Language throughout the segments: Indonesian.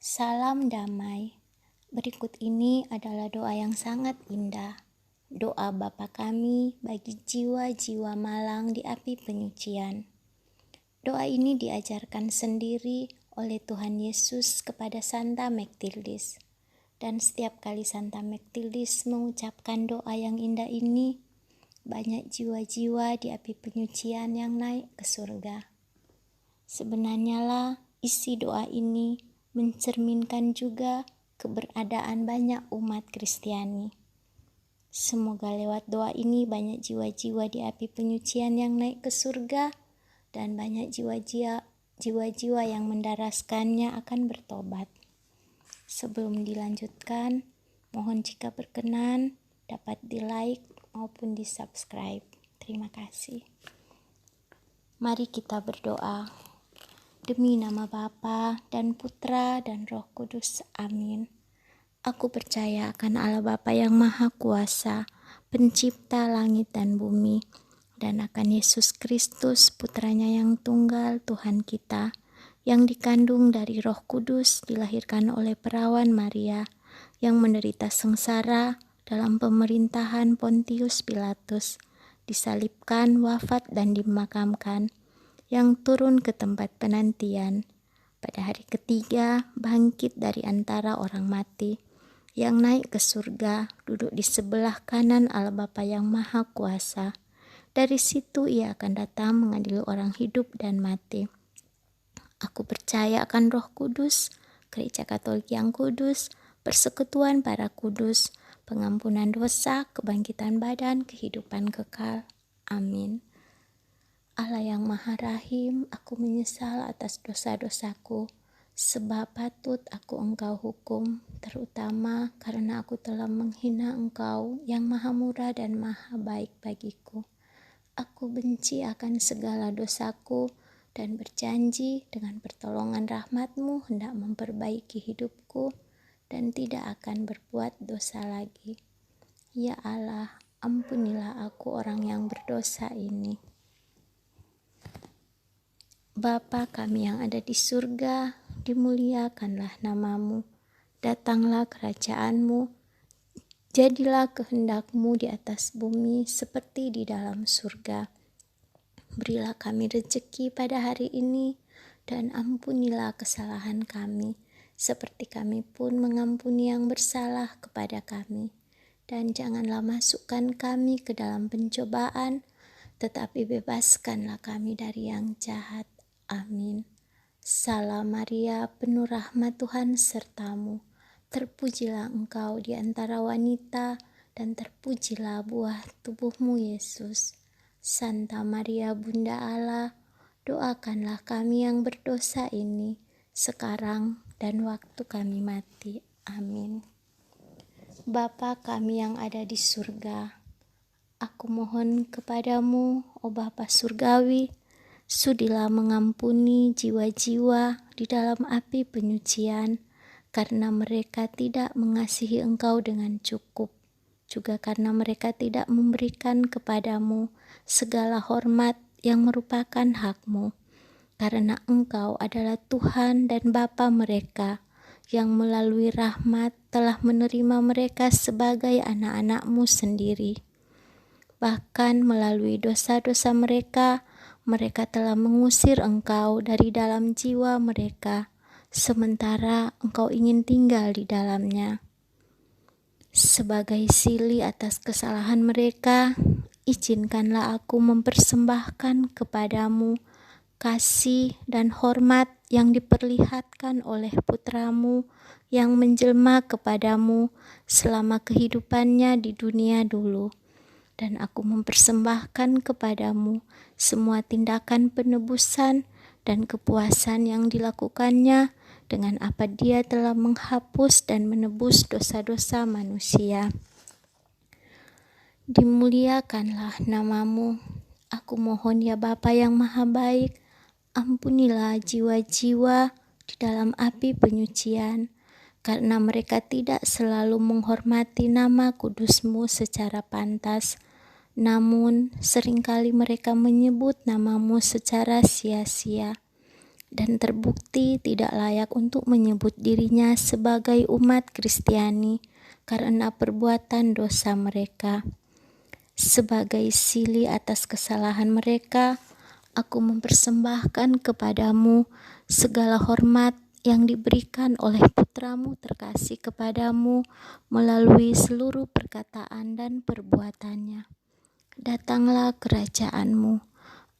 Salam damai. Berikut ini adalah doa yang sangat indah. Doa Bapa kami bagi jiwa-jiwa malang di api penyucian. Doa ini diajarkan sendiri oleh Tuhan Yesus kepada Santa Mektildis. Dan setiap kali Santa Mektildis mengucapkan doa yang indah ini, banyak jiwa-jiwa di api penyucian yang naik ke surga. Sebenarnya lah isi doa ini mencerminkan juga keberadaan banyak umat Kristiani. Semoga lewat doa ini banyak jiwa-jiwa di api penyucian yang naik ke surga dan banyak jiwa-jiwa yang mendaraskannya akan bertobat. Sebelum dilanjutkan, mohon jika berkenan dapat di-like maupun di-subscribe. Terima kasih. Mari kita berdoa. Demi nama Bapa dan Putra dan Roh Kudus. Amin. Aku percaya akan Allah Bapa yang Maha Kuasa, Pencipta langit dan bumi, dan akan Yesus Kristus, Putranya yang tunggal, Tuhan kita, yang dikandung dari Roh Kudus, dilahirkan oleh perawan Maria, yang menderita sengsara dalam pemerintahan Pontius Pilatus, disalibkan, wafat, dan dimakamkan, yang turun ke tempat penantian, pada hari ketiga bangkit dari antara orang mati, yang naik ke surga, duduk di sebelah kanan Allah Bapa yang Maha Kuasa. Dari situ ia akan datang mengadili orang hidup dan mati. Aku percaya akan Roh Kudus, Gereja Katolik yang kudus, persekutuan para kudus, pengampunan dosa, kebangkitan badan, kehidupan kekal. Amin. Allah yang Maha Rahim, aku menyesal atas dosa-dosaku, sebab patut aku Engkau hukum, terutama karena aku telah menghina Engkau yang Maha Murah dan Maha Baik bagiku. Aku benci akan segala dosaku dan berjanji dengan pertolongan rahmat-Mu hendak memperbaiki hidupku dan tidak akan berbuat dosa lagi. Ya Allah, ampunilah aku orang yang berdosa ini. Bapa kami yang ada di surga, dimuliakanlah nama-Mu, datanglah kerajaan-Mu, jadilah kehendak-Mu di atas bumi seperti di dalam surga. Berilah kami rezeki pada hari ini, dan ampunilah kesalahan kami, seperti kami pun mengampuni yang bersalah kepada kami. Dan janganlah masukkan kami ke dalam pencobaan, tetapi bebaskanlah kami dari yang jahat. Amin. Salam Maria, penuh rahmat Tuhan sertamu. Terpujilah engkau di antara wanita, dan terpujilah buah tubuhmu Yesus. Santa Maria Bunda Allah, doakanlah kami yang berdosa ini, sekarang dan waktu kami mati. Amin. Bapa kami yang ada di surga, aku mohon kepadamu, O Bapa Surgawi, sudilah mengampuni jiwa-jiwa di dalam api penyucian, karena mereka tidak mengasihi Engkau dengan cukup, juga karena mereka tidak memberikan kepadamu segala hormat yang merupakan hak-Mu, karena Engkau adalah Tuhan dan Bapa mereka, yang melalui rahmat telah menerima mereka sebagai anak-anak-Mu sendiri. Bahkan melalui dosa-dosa mereka telah mengusir Engkau dari dalam jiwa mereka, sementara Engkau ingin tinggal di dalamnya. Sebagai sili atas kesalahan mereka, izinkanlah aku mempersembahkan kepadamu kasih dan hormat yang diperlihatkan oleh putra-Mu yang menjelma kepadamu selama kehidupannya di dunia dulu. Dan aku mempersembahkan kepadamu semua tindakan penebusan dan kepuasan yang dilakukannya dengan apa Dia telah menghapus dan menebus dosa-dosa manusia. Dimuliakanlah nama-Mu. Aku mohon ya Bapa yang Maha Baik, ampunilah jiwa-jiwa di dalam api penyucian, karena mereka tidak selalu menghormati nama kudus-Mu secara pantas, namun seringkali mereka menyebut nama-Mu secara sia-sia. dan terbukti tidak layak untuk menyebut dirinya sebagai umat Kristiani karena perbuatan dosa mereka. Sebagai sili atas kesalahan mereka, aku mempersembahkan kepadamu segala hormat yang diberikan oleh putramu terkasih kepadamu melalui seluruh perkataan dan perbuatannya. Datanglah kerajaanmu.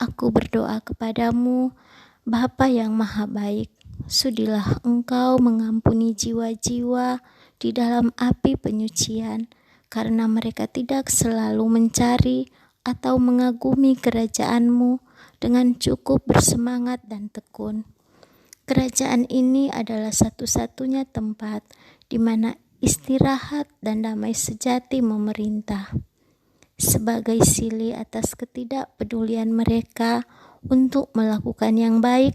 Aku berdoa kepadamu, Bapa yang Maha Baik, sudilah Engkau mengampuni jiwa-jiwa di dalam api penyucian, karena mereka tidak selalu mencari atau mengagumi kerajaan-Mu dengan cukup bersemangat dan tekun. Kerajaan ini adalah satu-satunya tempat di mana istirahat dan damai sejati memerintah. Sebagai sili atas ketidakpedulian mereka untuk melakukan yang baik,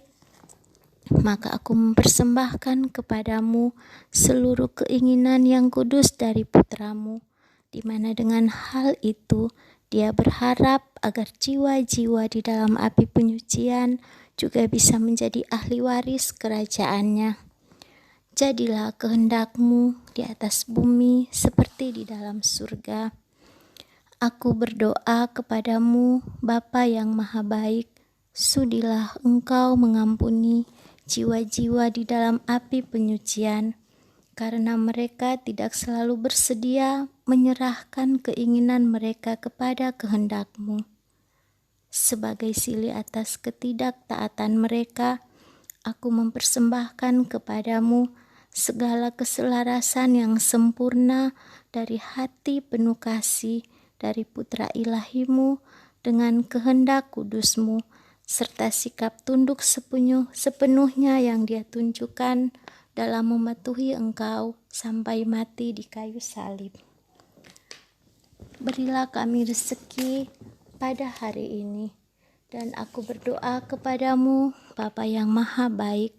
maka aku mempersembahkan kepadamu seluruh keinginan yang kudus dari putramu, di mana dengan hal itu dia berharap agar jiwa-jiwa di dalam api penyucian juga bisa menjadi ahli waris kerajaannya. Jadilah kehendakmu di atas bumi seperti di dalam surga. Aku berdoa kepadamu, Bapa yang Maha Baik, sudilah Engkau mengampuni jiwa-jiwa di dalam api penyucian, karena mereka tidak selalu bersedia menyerahkan keinginan mereka kepada kehendak-Mu. Sebagai sili atas ketidaktaatan mereka, aku mempersembahkan kepadamu segala keselarasan yang sempurna dari hati penuh kasih dari Putra Ilahi-Mu dengan kehendak kudus-Mu, serta sikap tunduk sepenuhnya yang Dia tunjukkan dalam mematuhi Engkau sampai mati di kayu salib. Berilah kami rezeki pada hari ini, dan aku berdoa kepadamu, Bapa yang Maha Baik,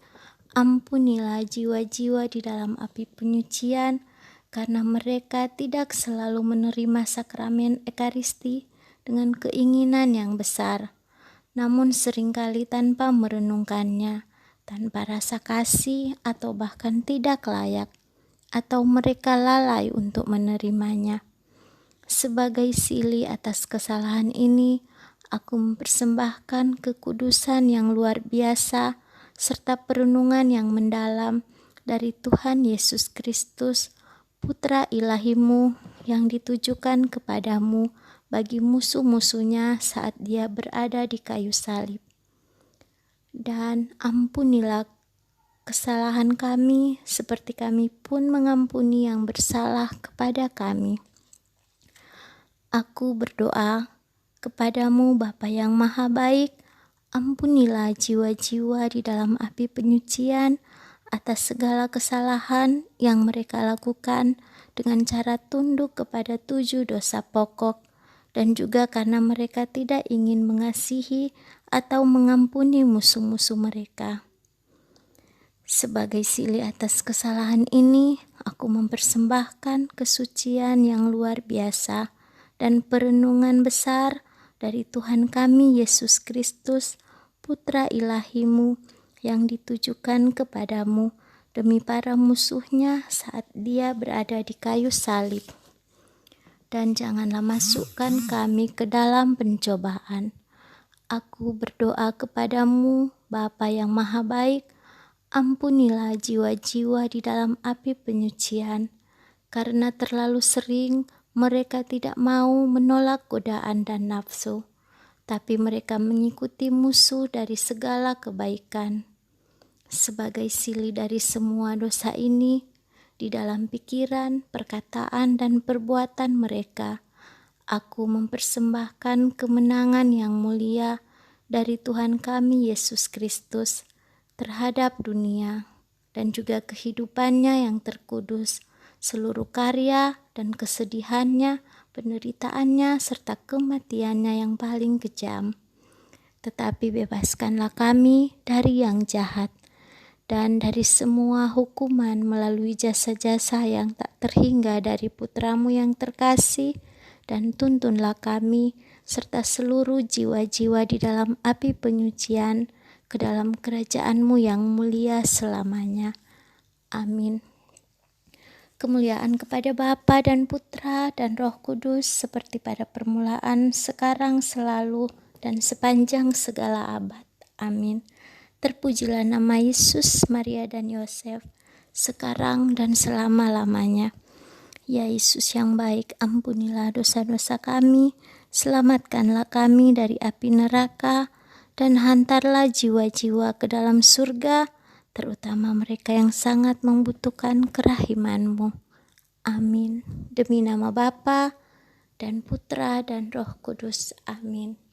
ampunilah jiwa-jiwa di dalam api penyucian, karena mereka tidak selalu menerima sakramen Ekaristi dengan keinginan yang besar, namun seringkali tanpa merenungkannya, tanpa rasa kasih atau bahkan tidak layak, atau mereka lalai untuk menerimanya. Sebagai sili atas kesalahan ini, aku mempersembahkan kekudusan yang luar biasa serta perenungan yang mendalam dari Tuhan Yesus Kristus, Putra Ilahi-Mu yang ditujukan kepadamu bagi musuh-musuhnya saat Dia berada di kayu salib. Dan ampunilah kesalahan kami seperti kami pun mengampuni yang bersalah kepada kami. Aku berdoa kepadamu, Bapa yang Maha Baik, ampunilah jiwa-jiwa di dalam api penyucian atas segala kesalahan yang mereka lakukan dengan cara tunduk kepada 7 dosa pokok, dan juga karena mereka tidak ingin mengasihi atau mengampuni musuh-musuh mereka. Sebagai sili atas kesalahan ini, aku mempersembahkan kesucian yang luar biasa dan perenungan besar dari Tuhan kami Yesus Kristus, Putra Ilahi-Mu yang ditujukan kepadamu demi para musuhnya saat Dia berada di kayu salib. Dan janganlah masukkan kami ke dalam pencobaan. Aku berdoa kepadamu, Bapa yang Maha Baik, ampunilah jiwa-jiwa di dalam api penyucian, karena terlalu sering mereka tidak mau menolak godaan dan nafsu, tapi mereka mengikuti musuh dari segala kebaikan. Sebagai sili dari semua dosa ini, di dalam pikiran, perkataan, dan perbuatan mereka, aku mempersembahkan kemenangan yang mulia dari Tuhan kami Yesus Kristus terhadap dunia, dan juga kehidupannya yang terkudus, seluruh karya dan kesedihannya, penderitaannya, serta kematiannya yang paling kejam. Tetapi bebaskanlah kami dari yang jahat, dan dari semua hukuman melalui jasa-jasa yang tak terhingga dari Putramu yang terkasih, dan tuntunlah kami serta seluruh jiwa-jiwa di dalam api penyucian ke dalam kerajaan-Mu yang mulia selamanya. Amin. Kemuliaan kepada Bapa dan Putra dan Roh Kudus, seperti pada permulaan, sekarang, selalu, dan sepanjang segala abad. Amin. Terpujilah nama Yesus, Maria, dan Yosef, sekarang dan selama-lamanya. Ya Yesus yang baik, ampunilah dosa-dosa kami, selamatkanlah kami dari api neraka, dan hantarlah jiwa-jiwa ke dalam surga, terutama mereka yang sangat membutuhkan kerahiman-Mu. Amin. Demi nama Bapa dan Putra dan Roh Kudus. Amin.